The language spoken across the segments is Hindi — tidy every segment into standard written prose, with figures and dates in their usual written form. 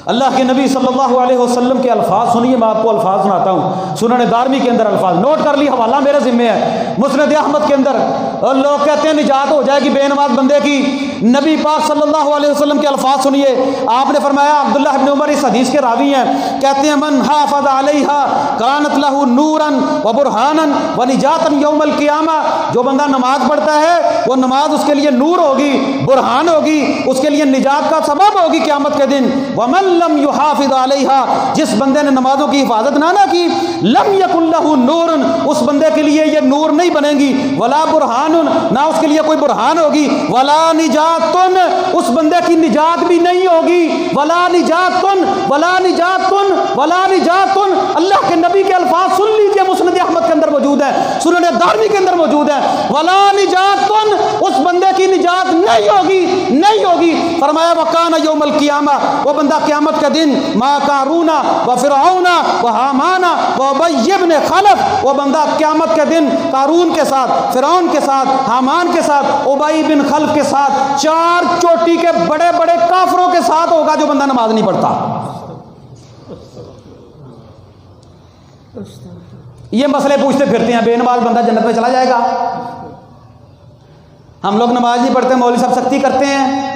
अल्लाह के नबी सल्लल्लाहु अलैहि वसल्लम के अल्फाज सुनिए, मैं आपको अल्फाज सुनाता हूँ। सुनन दारमी के अंदर अल्फाज नोट कर ली, हवाला मेरे ज़िम्मे है। मुस्नद अहमद के अंदर और लोग कहते हैं निजात हो जाएगी बेनमाज बंदे की। नबी पाक सल्लल्लाहु अलैहि वसल्लम के अल्फाज सुनिए। आपने फरमाया, अब्दुल्ला इब्न उमर इस हदीस के रावी हैं, कहते हैं मन हाफ़ज़ अलैहा कानत लहू नूरन व बुरहानन व निजातन यौमल क़ियामा। जो बंदा नमाज पढ़ता है वो नमाज उसके लिए नूर होगी, बुरहान होगी, उसके लिए निजात का सबब होगी क़यामत के दिन। वमन लम युहाफ़िज़ अलैहा, जिस बंदे ने नमाजों की हिफाजत ना की, लम यकुन लहू नूरन, उस बंदे के लिए ये नूर नहीं बनेगी, वला बुरहानुन, ना उसके लिए कोई बुरहान होगी, वला निजातुन, उस बंदे की निजात भी नहीं होगी, वला निजातुन वला निजातुन वला निजातुन। अल्लाह के नबी के अल्फाज सुन लीजिए, मुस्नद अहमद के अंदर मौजूद है, सुनन दारमी के अंदर मौजूद है। वला निजातुन, उस बंदे की निजात नहीं होगी, नहीं होगी। फरमाया वकाना यौमल क़ियामा, वो बंदा क़यामत के दिन मा कारूना व फिरऔना व हामाना व उबय इब्न खलफ, वो बंदा क़यामत के दिन कारून के साथ, फिरौन के साथ, हामान के साथ, उबय बिन खलफ के साथ, चार चोटी के बड़े बड़े काफरों के साथ होगा जो बंदा नमाज नहीं पढ़ता। ये मसले पूछते फिरते हैं, बेनमाज बंदा जन्नत में चला जाएगा। हम लोग नमाज नहीं पढ़ते, मौलवी सब सख्ती करते हैं।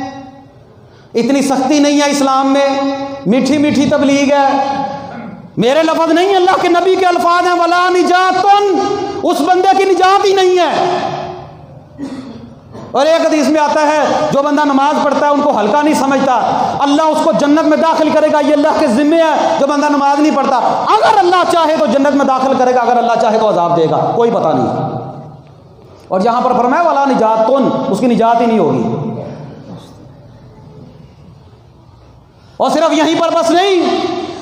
इतनी सख्ती नहीं है इस्लाम में, मीठी मीठी तबलीग है। मेरे लफ्ज़ नहीं, अल्लाह के नबी के अल्फाज हैं, वला निजातुन, उस बंदे की निजात ही नहीं है। और एक हदीस में आता है, जो बंदा नमाज पढ़ता है उनको हल्का नहीं समझता, अल्लाह उसको जन्नत में दाखिल करेगा, ये अल्लाह के ज़िम्मे है। जो बंदा नमाज नहीं पढ़ता, अगर अल्लाह चाहे तो जन्नत में दाखिल करेगा, अगर अल्लाह चाहे तो अजाब देगा, कोई पता नहीं। और जहां पर फरमाया वाला निजातुन, उसकी निजात ही नहीं होगी। और सिर्फ यहीं पर बस नहीं,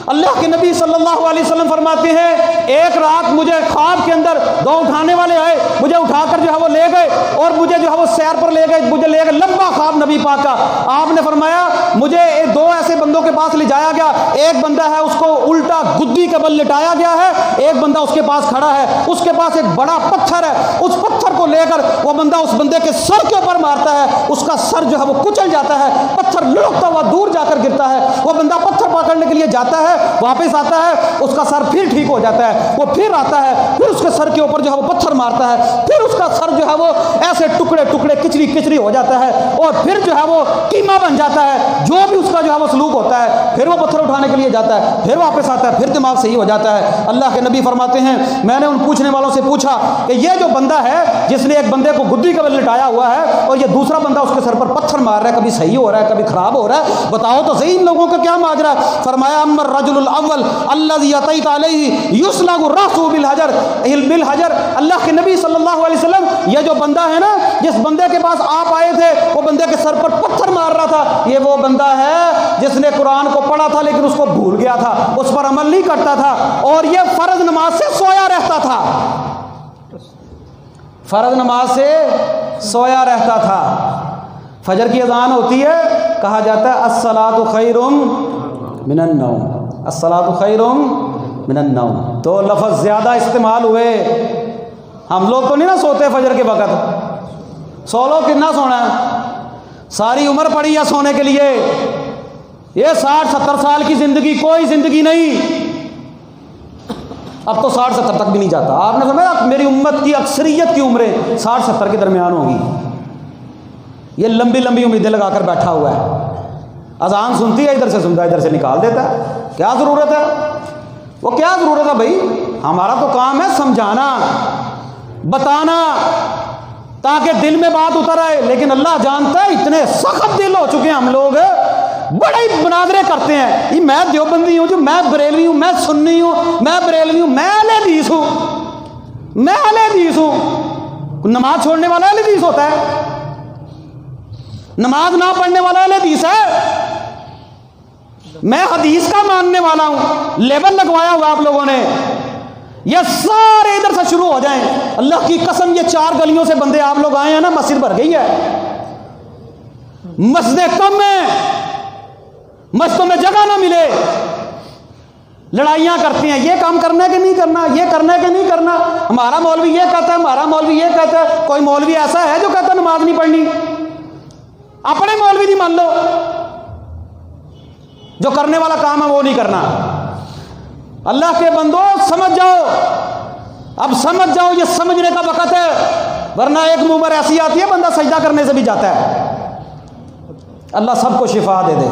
अल्लाह के नबी सल्लल्लाहु अलैहि वसल्लम फरमाते हैं, एक रात मुझे ख्वाब के अंदर दो उठाने वाले आए, मुझे उठाकर जो है वो ले गए और मुझे जो है वो सैर पर ले गए, मुझे ले गए। लंबा ख्वाब नबी पाक का। आपने फरमाया मुझे दो ऐसे बंदों के पास ले जाया गया, एक बंदा है उसको उल्टा गुद्दी के बल लिटाया गया है, एक बंदा उसके पास खड़ा है, उसके पास एक बड़ा पत्थर है, उस पत्थर को लेकर वो बंदा उस बंदे के सर के ऊपर मारता है, उसका सर जो है वो कुचल जाता है, पत्थर लुढ़कता हुआ दूर जाकर गिरता है। वो बंदा पत्थर पकड़ने के लिए जाता है, वापस आता है, उसका सर फिर ठीक हो जाता है, वो फिर आता है, फिर उसके सर के ऊपर जो है वो पत्थर मारता है, फिर उसका सर जो है वो ऐसे टुकड़े टुकड़े किचरी किचरी हो जाता है और फिर जो है वो कीमा बन जाता है। जो भी उसका जो है वो सलूक होता है, फिर वो पत्थर उठाने के लिए जाता है, फिर वापस आता है, फिर दिमाग सही हो जाता है। अल्लाह के नबी फरमाते हैं, मैंने उन पूछने वालों से पूछा कि ये जो बंदा है जिसने एक बंदे को गुद्दी का बल लिटाया हुआ है और ये दूसरा बंदा उसके सर पर पत्थर मार रहा है, कभी सही हो रहा है कभी खराब हो रहा है, बताओ तो सही इन लोगों का क्या माजरा है। फरमाया अम्मर रजुल अव्वल अल्लज़ी अतैत अलैहि युस्लगु रअसुहु बिल हजर। अल्लाह के नबी सल्लल्लाहु अलैहि वसल्लम, ये जो बंदा है ना, जिस बंदे के पास आप आए थे, वो बंदे के सर पर पत्थर मार रहा था, ये वो बंदा है जिसने कुरान को पढ़ा था लेकिन उसको भूल गया था, उस पर अमल नहीं करता था और ये फर्ज नमाज से सोया रहता था, फर्ज नमाज से सोया रहता था। फजर की अजान होती है, कहा जाता है अस्सलातु खैरुम मिनन नौम, अस्सलातु खैरुम मिनन नौम। तो लफ्ज़ ज़्यादा इस्तेमाल हुए। हम लोग तो नहीं ना सोते फजर के वक़्त, सो लो कितना सोना है, सारी उम्र पड़ी है सोने के लिए। ये 60-70 साल की ज़िंदगी कोई ज़िंदगी नहीं, अब तो 60-70 तक भी नहीं जाता। आपने समझा, मेरी उम्मत की अक्सरियत की उम्रें 60-70 के दरमियान होगी। ये लंबी लंबी उम्मीदें लगाकर बैठा हुआ है, अजान सुनती है, इधर से सुनता है, इधर से निकाल देता है। क्या ज़रूरत है, वो क्या ज़रूरत है भाई? हमारा तो काम है समझाना, बताना, ताकि दिल में बात उतर आए। लेकिन अल्लाह जानता है, इतने सख्त दिल हो चुके हैं हम लोग, बड़े मुनाजरे करते हैं। ये मैं देवबंदी हूँ, जो मैं बरेलवी हूँ, मैं सुन्नी हूँ, मैं बरेलवी हूँ, मैं अहले हदीस हूँ, मैं अहले हदीस हूँ। नमाज छोड़ने वाला अहले हदीस होता है? नमाज ना पढ़ने वाला अहले हदीस है? मैं हदीस का मानने वाला हूं, लेबल लगवाया हुआ आप लोगों ने। ये सारे इधर से शुरू हो जाएं, अल्लाह की कसम, ये 4 गलियों से बंदे आप लोग आए हैं ना, मस्जिद भर गई है, मस्जिदें कम है, मस्जिदों में जगह ना मिले, लड़ाइयां करते हैं, ये काम करने के नहीं करना, ये करने के नहीं करना, हमारा मौलवी ये कहता है, हमारा मौलवी ये कहता है। कोई मौलवी ऐसा है जो कहता है नमाज नहीं पढ़नी? अपने मौलवी नहीं मान लो, जो करने वाला काम है वो नहीं करना। अल्लाह के बंदो समझ जाओ, अब समझ जाओ, ये समझने का वक्त है, वरना एक मुंह पर ऐसी आती है बंदा सजदा करने से भी जाता है। अल्लाह सबको शिफा दे दे।